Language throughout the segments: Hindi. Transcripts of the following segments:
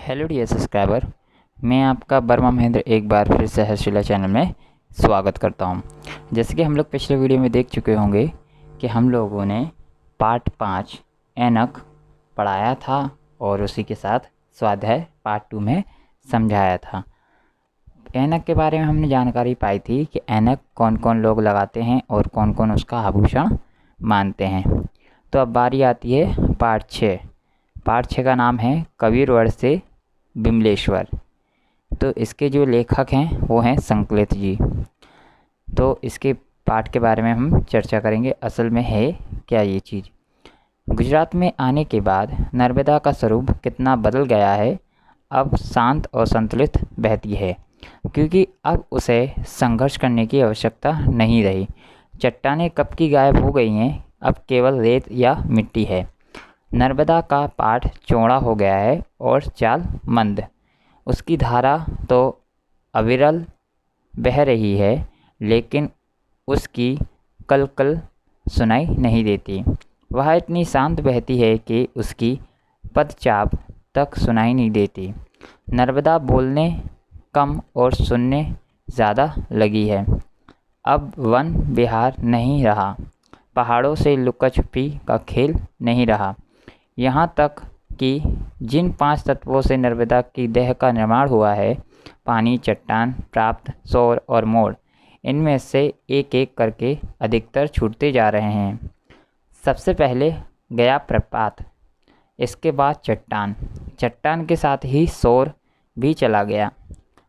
हेलो डियर सब्सक्राइबर, मैं आपका वर्मा महेंद्र एक बार फिर से हर्षिला चैनल में स्वागत करता हूं। जैसे कि हम लोग पिछले वीडियो में देख चुके होंगे कि हम लोगों ने पार्ट 5 ऐनक पढ़ाया था और उसी के साथ स्वाध्याय पार्ट 2 में समझाया था। ऐनक के बारे में हमने जानकारी पाई थी कि ऐनक कौन कौन लोग लगाते हैं और कौन कौन उसका आभूषण मानते हैं। तो अब बारी आती है पार्ट 6। पार्ट 6 का नाम है कबीरवड़ से बिमलेश्वर। तो इसके जो लेखक हैं वो हैं संकलित जी। तो इसके पाठ के बारे में हम चर्चा करेंगे। असल में है क्या ये चीज़। गुजरात में आने के बाद नर्मदा का स्वरूप कितना बदल गया है। अब शांत और संतुलित बहती है क्योंकि अब उसे संघर्ष करने की आवश्यकता नहीं रही। चट्टानें कब की गायब हो गई हैं, अब केवल रेत या मिट्टी है। नर्मदा का पाठ चौड़ा हो गया है और चाल मंद। उसकी धारा तो अविरल बह रही है, लेकिन उसकी कलकल सुनाई नहीं देती। वह इतनी शांत बहती है कि उसकी पदचाप तक सुनाई नहीं देती। नर्मदा बोलने कम और सुनने ज़्यादा लगी है। अब वन विहार नहीं रहा, पहाड़ों से लुका छुपी का खेल नहीं रहा। यहाँ तक कि जिन 5 तत्वों से नर्मदा की देह का निर्माण हुआ है, पानी, चट्टान, प्राप्त, सौर और मोड़, इनमें से एक एक करके अधिकतर छूटते जा रहे हैं। सबसे पहले गया प्रपात, इसके बाद चट्टान, चट्टान के साथ ही सौर भी चला गया।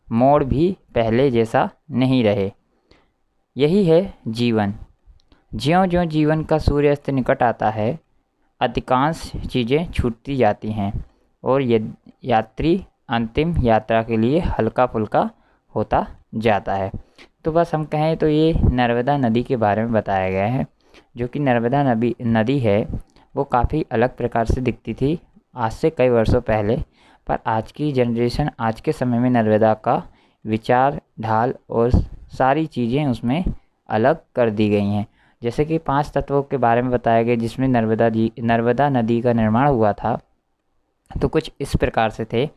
मोड़ भी पहले जैसा नहीं रहे। यही है जीवन। ज्यों-ज्यों जीवन का सूर्यास्त निकट आता है, अधिकांश चीज़ें छूटती जाती हैं और यात्री अंतिम यात्रा के लिए हल्का फुल्का होता जाता है। तो बस हम कहें तो ये नर्मदा नदी के बारे में बताया गया है। जो कि नर्मदा नदी है वो काफ़ी अलग प्रकार से दिखती थी आज से कई वर्षों पहले, पर आज की जनरेशन, आज के समय में नर्मदा का विचार ढाल और सारी चीज़ें उसमें अलग कर दी गई हैं। जैसे कि 5 तत्वों के बारे में बताया गया जिसमें नर्मदा नदी का निर्माण हुआ था। तो कुछ इस प्रकार से थे: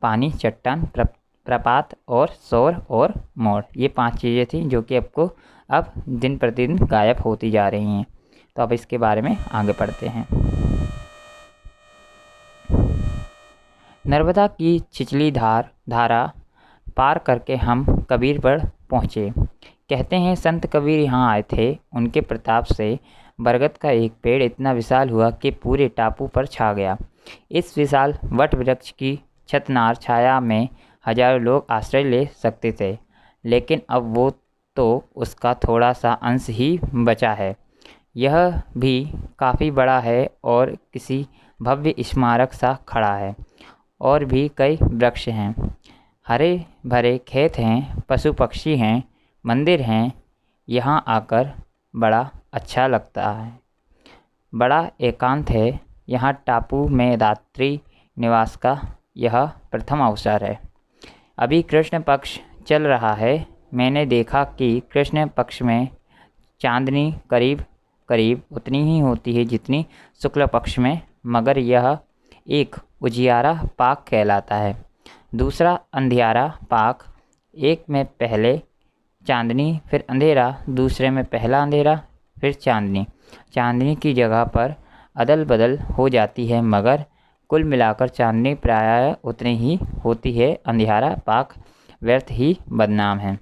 पानी, चट्टान, प्रपात और सौर और मोड़। ये 5 चीज़ें थी जो कि अब दिन प्रतिदिन गायब होती जा रही हैं। तो अब इसके बारे में आगे पढ़ते हैं। नर्मदा की छिछली धारा पार करके हम कबीरवड़ पहुँचे। कहते हैं संत कबीर यहाँ आए थे। उनके प्रताप से बरगद का एक पेड़ इतना विशाल हुआ कि पूरे टापू पर छा गया। इस विशाल वट वृक्ष की छतनार छाया में हजारों लोग आश्रय ले सकते थे, लेकिन अब वो तो उसका थोड़ा सा अंश ही बचा है। यह भी काफ़ी बड़ा है और किसी भव्य स्मारक सा खड़ा है। और भी कई वृक्ष हैं, हरे भरे खेत हैं, पशु पक्षी हैं, मंदिर हैं। यहाँ आकर बड़ा अच्छा लगता है। बड़ा एकांत है। यहाँ टापू में रात्रि निवास का यह प्रथम अवसर है। अभी कृष्ण पक्ष चल रहा है। मैंने देखा कि कृष्ण पक्ष में चांदनी करीब करीब उतनी ही होती है जितनी शुक्ल पक्ष में, मगर यह एक उजियारा पाक कहलाता है, दूसरा अंधियारा पाक। एक में पहले चांदनी फिर अंधेरा, दूसरे में पहला अंधेरा फिर चांदनी। चांदनी की जगह पर अदल बदल हो जाती है, मगर कुल मिलाकर चांदनी प्रायः उतनी ही होती है। अंधियारा पाक व्यर्थ ही बदनाम है।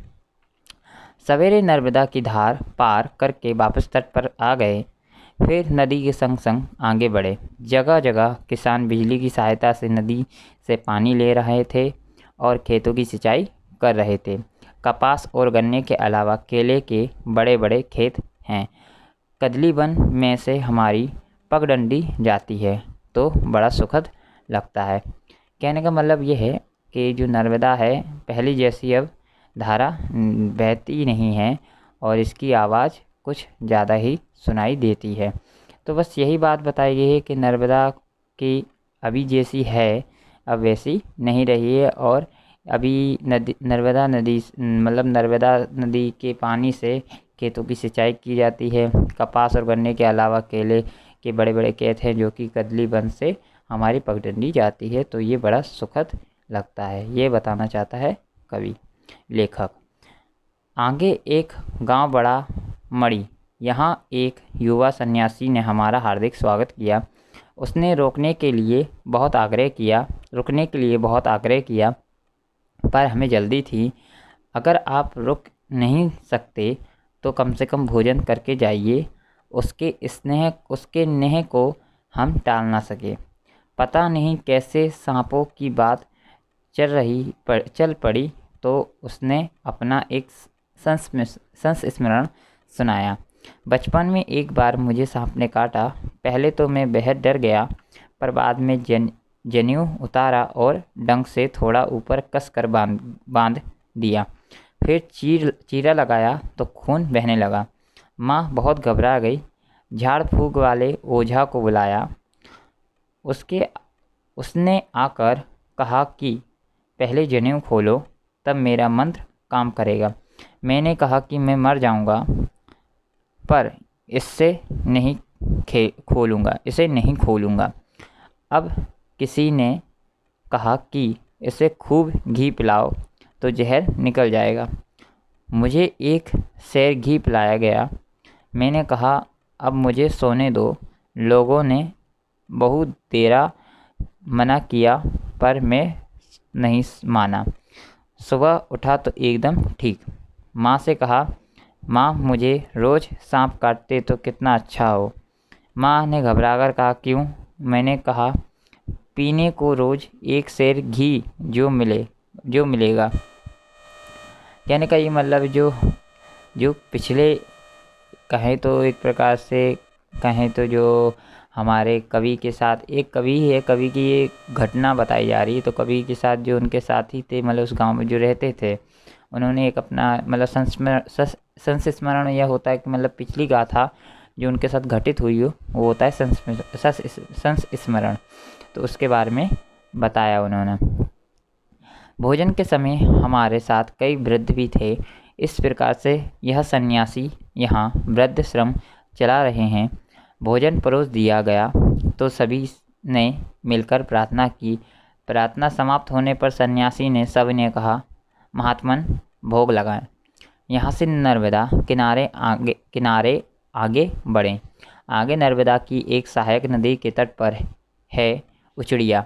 सवेरे नर्मदा की धार पार करके वापस तट पर आ गए, फिर नदी के संग संग आगे बढ़े। जगह जगह किसान बिजली की सहायता से नदी से पानी ले रहे थे और खेतों की सिंचाई कर रहे थे। कपास और गन्ने के अलावा केले के बड़े बड़े खेत हैं। कदली वन में से हमारी पगडंडी जाती है तो बड़ा सुखद लगता है। कहने का मतलब ये है कि जो नर्मदा है पहली जैसी अब धारा बहती नहीं है और इसकी आवाज़ कुछ ज़्यादा ही सुनाई देती है। तो बस यही बात बताई गई है कि नर्मदा की अभी जैसी है अब वैसी नहीं रही है। और अभी नर्मदा नदी के पानी से खेतों की सिंचाई की जाती है। कपास और गन्ने के अलावा केले के बड़े बड़े खेत हैं जो कि कदली वन से हमारी पगडंडी जाती है तो ये बड़ा सुखद लगता है, ये बताना चाहता है कवि लेखक। आगे एक गांव बड़ा मड़ी, यहाँ एक युवा सन्यासी ने हमारा हार्दिक स्वागत किया। उसने रुकने के लिए बहुत आग्रह किया, पर हमें जल्दी थी। अगर आप रुक नहीं सकते तो कम से कम भोजन करके जाइए। उसके नेह को हम टाल ना सके। पता नहीं कैसे सांपों की बात चल पड़ी तो उसने अपना एक संस्मरण सुनाया। बचपन में एक बार मुझे सांप ने काटा। पहले तो मैं बेहद डर गया, पर बाद में जनेऊ उतारा और डंक से थोड़ा ऊपर कसकर बांध दिया। फिर चीरा लगाया तो खून बहने लगा। माँ बहुत घबरा गई। झाड़ फूक वाले ओझा को बुलाया। उसने आकर कहा कि पहले जनेऊ खोलो, तब मेरा मंत्र काम करेगा। मैंने कहा कि मैं मर जाऊंगा, पर इसे नहीं खोलूंगा। अब किसी ने कहा कि इसे खूब घी पिलाओ तो जहर निकल जाएगा। मुझे एक सेर घी पिलाया गया। मैंने कहा अब मुझे सोने दो। लोगों ने बहुत देरा मना किया, पर मैं नहीं माना। सुबह उठा तो एकदम ठीक। माँ से कहा, माँ मुझे रोज़ सांप काटते तो कितना अच्छा हो। माँ ने घबराकर कहा, क्यों? मैंने कहा, पीने को रोज़ एक सेर घी जो मिलेगा। कहने का ये मतलब जो पिछले कहें तो एक प्रकार से कहें तो जो हमारे कवि के साथ एक कवि है, कवि की ये घटना बताई जा रही है। तो कवि के साथ जो उनके साथी थे, मतलब उस गांव में जो रहते थे, उन्होंने एक अपना मतलब संस्मरण यह होता है कि मतलब पिछली गाथा जो उनके साथ घटित हुई हो वो होता है संस्मरण। तो उसके बारे में बताया उन्होंने। भोजन के समय हमारे साथ कई वृद्ध भी थे। इस प्रकार से यह सन्यासी यहाँ वृद्धाश्रम चला रहे हैं। भोजन परोस दिया गया तो सभी ने मिलकर प्रार्थना की। प्रार्थना समाप्त होने पर सन्यासी ने सबने कहा, महात्मन भोग लगाएं। यहाँ से नर्मदा किनारे आगे बढ़ें। आगे नर्मदा की एक सहायक नदी के तट पर है उचड़िया।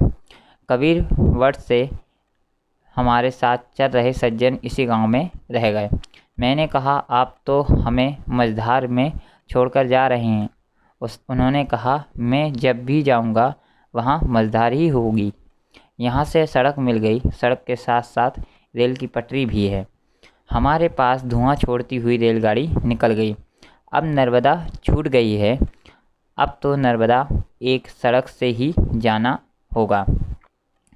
कबीर वर्ष से हमारे साथ चल रहे सज्जन इसी गांव में रह गए। मैंने कहा, आप तो हमें मझधार में छोड़कर जा रहे हैं। उन्होंने कहा, मैं जब भी जाऊंगा वहाँ मझधार ही होगी। यहाँ से सड़क मिल गई। सड़क के साथ साथ रेल की पटरी भी है। हमारे पास धुआं छोड़ती हुई रेलगाड़ी निकल गई। अब नर्मदा छूट गई है। अब तो नर्मदा एक सड़क से ही जाना होगा।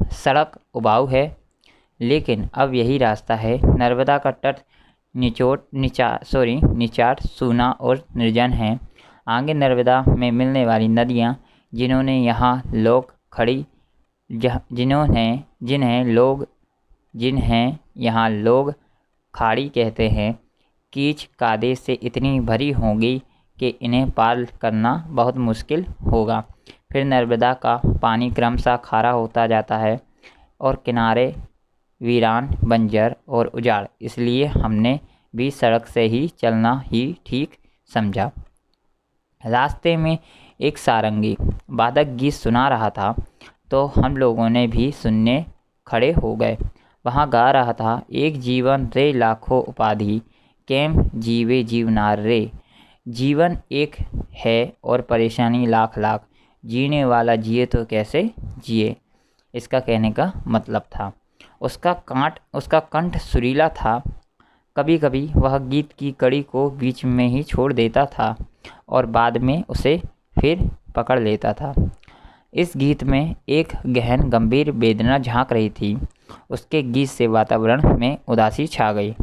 सड़क उबाऊ है, लेकिन अब यही रास्ता है। नर्मदा का तट निचाट, सूना और निर्जन है। आगे नर्मदा में मिलने वाली नदियाँ जिन्हें यहाँ लोग खाड़ी कहते हैं, कीच कादे से इतनी भरी होंगी कि इन्हें पार करना बहुत मुश्किल होगा। फिर नर्मदा का पानी क्रमशः खारा होता जाता है और किनारे वीरान, बंजर और उजाड़। इसलिए हमने भी सड़क से ही चलना ही ठीक समझा। रास्ते में एक सारंगी वादक गीत सुना रहा था, तो हम लोगों ने भी सुनने खड़े हो गए। वहाँ गा रहा था, एक जीवन रे लाखों उपाधि, कैम जीवे जीवनार रे। जीवन एक है और परेशानी लाख लाख, जीने वाला जिए तो कैसे जिए। इसका कहने का मतलब था। उसका कंठ सुरीला था। कभी कभी वह गीत की कड़ी को बीच में ही छोड़ देता था और बाद में उसे फिर पकड़ लेता था। इस गीत में एक गहन गंभीर वेदना झांक रही थी। उसके गीत से वातावरण में उदासी छा गई।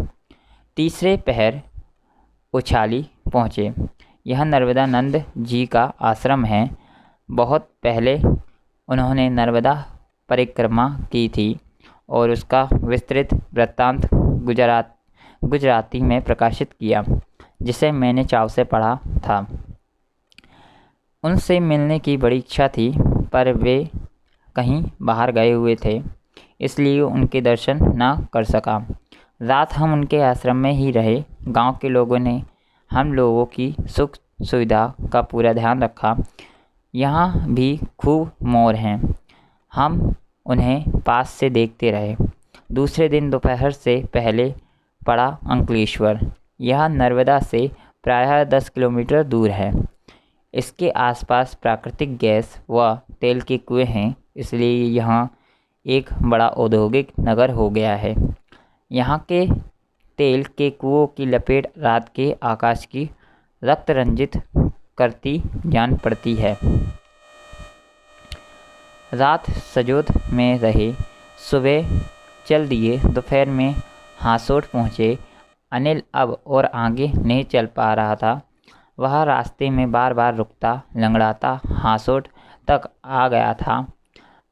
तीसरे पहर उछाली पहुँचे। यह नर्मदानंद जी का आश्रम है। बहुत पहले उन्होंने नर्मदा परिक्रमा की थी और उसका विस्तृत वृत्तांत गुजराती में प्रकाशित किया, जिसे मैंने चाव से पढ़ा था। उनसे मिलने की बड़ी इच्छा थी, पर वे कहीं बाहर गए हुए थे, इसलिए उनके दर्शन न कर सका। रात हम उनके आश्रम में ही रहे। गांव के लोगों ने हम लोगों की सुख सुविधा का पूरा ध्यान रखा। यहाँ भी खूब मोर हैं। हम उन्हें पास से देखते रहे। दूसरे दिन दोपहर से पहले पड़ा अंकलेश्वर। यह नर्मदा से प्रायः 10 किलोमीटर दूर है। इसके आसपास प्राकृतिक गैस व तेल के कुएं हैं, इसलिए यहाँ एक बड़ा औद्योगिक नगर हो गया है। यहाँ के तेल के कुओं की लपेट रात के आकाश की रक्त रंजित करती जान पड़ती है। रात सजोद में रहे, सुबह चल दिए। दोपहर में हासोट पहुँचे। अनिल अब और आगे नहीं चल पा रहा था। वह रास्ते में बार बार रुकता, लंगड़ाता हासोट तक आ गया था।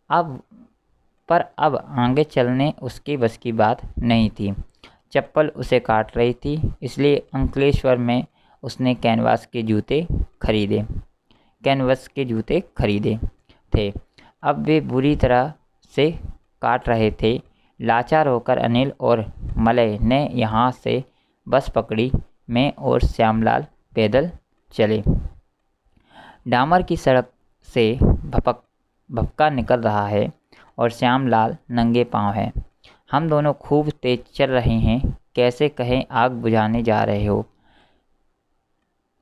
अब आगे चलने उसके बस की बात नहीं थी। चप्पल उसे काट रही थी, इसलिए अंकलेश्वर में उसने कैनवास के जूते खरीदे थे। अब वे बुरी तरह से काट रहे थे। लाचार होकर अनिल और मलय ने यहाँ से बस पकड़ी। मैं और श्यामलाल पैदल चले। डामर की सड़क से भपका निकल रहा है और श्यामलाल नंगे पांव है। हम दोनों खूब तेज चल रहे हैं, कैसे कहें आग बुझाने जा रहे हो।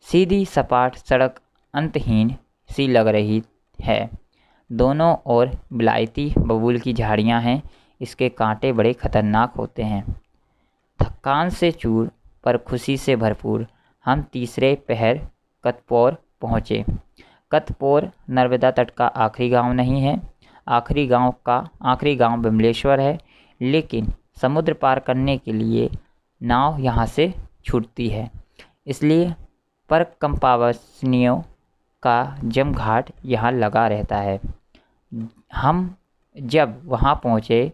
सीधी सपाट सड़क अंतहीन सी लग रही है। दोनों ओर विलायती बबूल की झाड़ियां हैं। इसके कांटे बड़े खतरनाक होते हैं। थकान से चूर पर खुशी से भरपूर हम तीसरे पहर कतपौर पहुँचे। कतपौर नर्मदा तट का आखिरी गांव नहीं है। आखिरी गांव बिमलेश्वर है, लेकिन समुद्र पार करने के लिए नाव यहाँ से छूटती है, इसलिए परकंपावासियों का जमघाट यहाँ लगा रहता है। हम जब वहाँ पहुँचे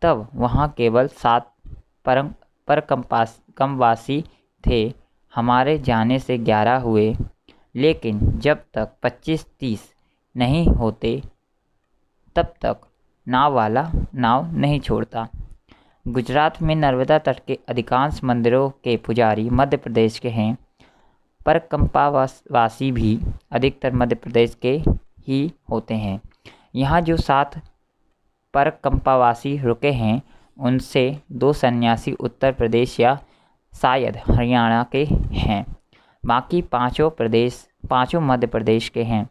तब वहाँ केवल 7 परकंपावासी थे। हमारे जाने से 11 हुए, लेकिन जब तक 25-30 नहीं होते तब तक नाव वाला नाव नहीं छोड़ता। गुजरात में नर्मदा तट के अधिकांश मंदिरों के पुजारी मध्य प्रदेश के हैं। परकंपावासी भी अधिकतर मध्य प्रदेश के ही होते हैं। यहाँ जो 7 परकंपावासी रुके हैं, उनसे 2 सन्यासी उत्तर प्रदेश या शायद हरियाणा के हैं। बाकी पाँचों मध्य प्रदेश के हैं।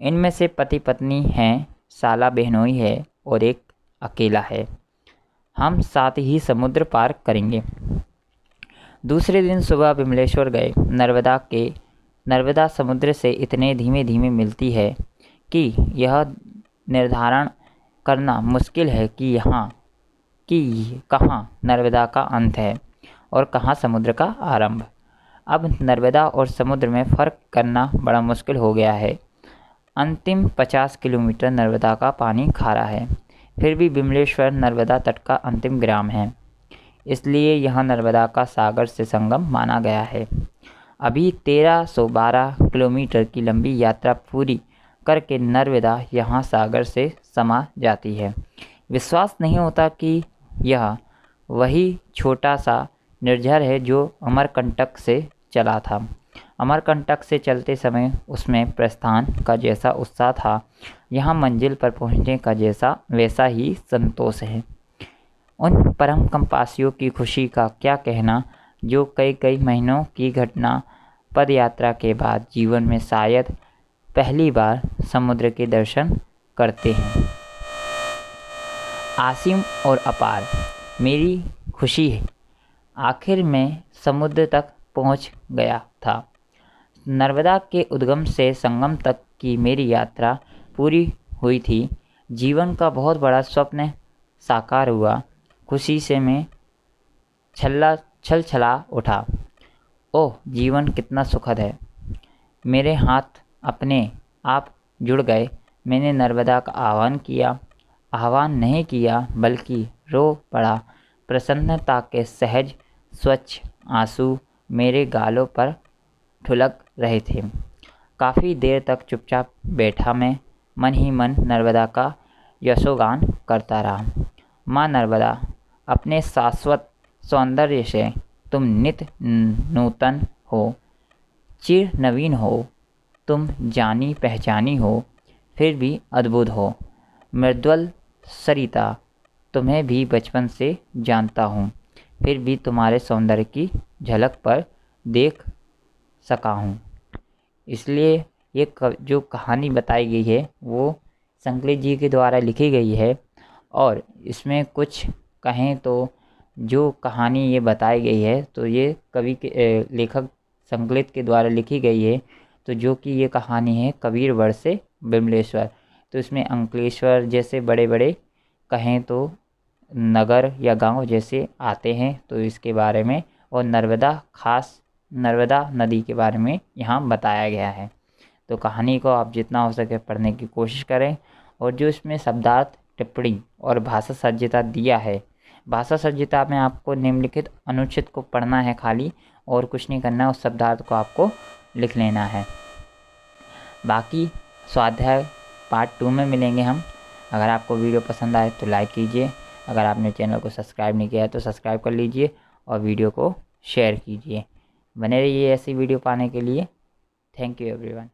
इनमें से पति पत्नी हैं, साला बहनोई है और एक अकेला है। हम साथ ही समुद्र पार करेंगे। दूसरे दिन सुबह बिमलेश्वर गए। नर्मदा समुद्र से इतने धीमे धीमे मिलती है कि यह निर्धारण करना मुश्किल है कि कहाँ नर्मदा का अंत है और कहाँ समुद्र का आरंभ। अब नर्मदा और समुद्र में फ़र्क करना बड़ा मुश्किल हो गया है। अंतिम 50 किलोमीटर नर्मदा का पानी खारा है। फिर भी बिमलेश्वर नर्मदा तट का अंतिम ग्राम है, इसलिए यह नर्मदा का सागर से संगम माना गया है। अभी 1312 किलोमीटर की लंबी यात्रा पूरी करके नर्मदा यहाँ सागर से समा जाती है। विश्वास नहीं होता कि यह वही छोटा सा निर्झर है जो अमरकंटक से चला था। अमरकंटक से चलते समय उसमें प्रस्थान का जैसा उत्साह था, यहाँ मंजिल पर पहुँचने का वैसा ही संतोष है। उन परम कंपासियों की खुशी का क्या कहना, जो कई महीनों की घटना पद यात्रा के बाद जीवन में शायद पहली बार समुद्र के दर्शन करते हैं। आसिम और अपार मेरी खुशी है। आखिर में समुद्र तक पहुंच गया था। नर्मदा के उद्गम से संगम तक की मेरी यात्रा पूरी हुई थी। जीवन का बहुत बड़ा स्वप्न साकार हुआ। खुशी से मैं छलछला उठा। ओह, जीवन कितना सुखद है। मेरे हाथ अपने आप जुड़ गए। मैंने नर्मदा का आह्वान नहीं किया, बल्कि रो पड़ा। प्रसन्नता के सहज स्वच्छ आंसू मेरे गालों पर ठुलक रहे थे। काफ़ी देर तक चुपचाप बैठा मैं। मन ही मन नर्मदा का यशोगान करता रहा। माँ नर्मदा, अपने शाश्वत सौंदर्य से तुम नित नूतन हो, चिर नवीन हो, तुम जानी पहचानी हो, फिर भी अद्भुत हो। मृदुल सरिता, तुम्हें भी बचपन से जानता हूँ, फिर भी तुम्हारे सौंदर्य की झलक पर देख सका हूँ। इसलिए ये जो कहानी बताई गई है वो संकलित जी के द्वारा लिखी गई है, और इसमें कुछ कहें तो जो कहानी ये बताई गई है तो ये कवि के लेखक संकलित के द्वारा लिखी गई है। तो जो कि ये कहानी है कबीरवड़ से बिमलेश्वर। तो इसमें अंकलेश्वर जैसे बड़े बड़े कहें तो नगर या गांव जैसे आते हैं, तो इसके बारे में, और नर्मदा नदी के बारे में यहाँ बताया गया है। तो कहानी को आप जितना हो सके पढ़ने की कोशिश करें, और जो इसमें शब्दार्थ टिप्पणी और भाषा सज्जता दिया है, भाषा सज्जता में आपको निम्नलिखित अनुच्छेद को पढ़ना है खाली, और कुछ नहीं करना है, उस शब्दार्थ को आपको लिख लेना है। बाकी स्वाध्याय पार्ट 2 में मिलेंगे हम। अगर आपको वीडियो पसंद आए तो लाइक कीजिए, अगर आपने चैनल को सब्सक्राइब नहीं किया है तो सब्सक्राइब कर लीजिए, और वीडियो को शेयर कीजिए। बने रहिए ऐसी वीडियो पाने के लिए। Thank you everyone.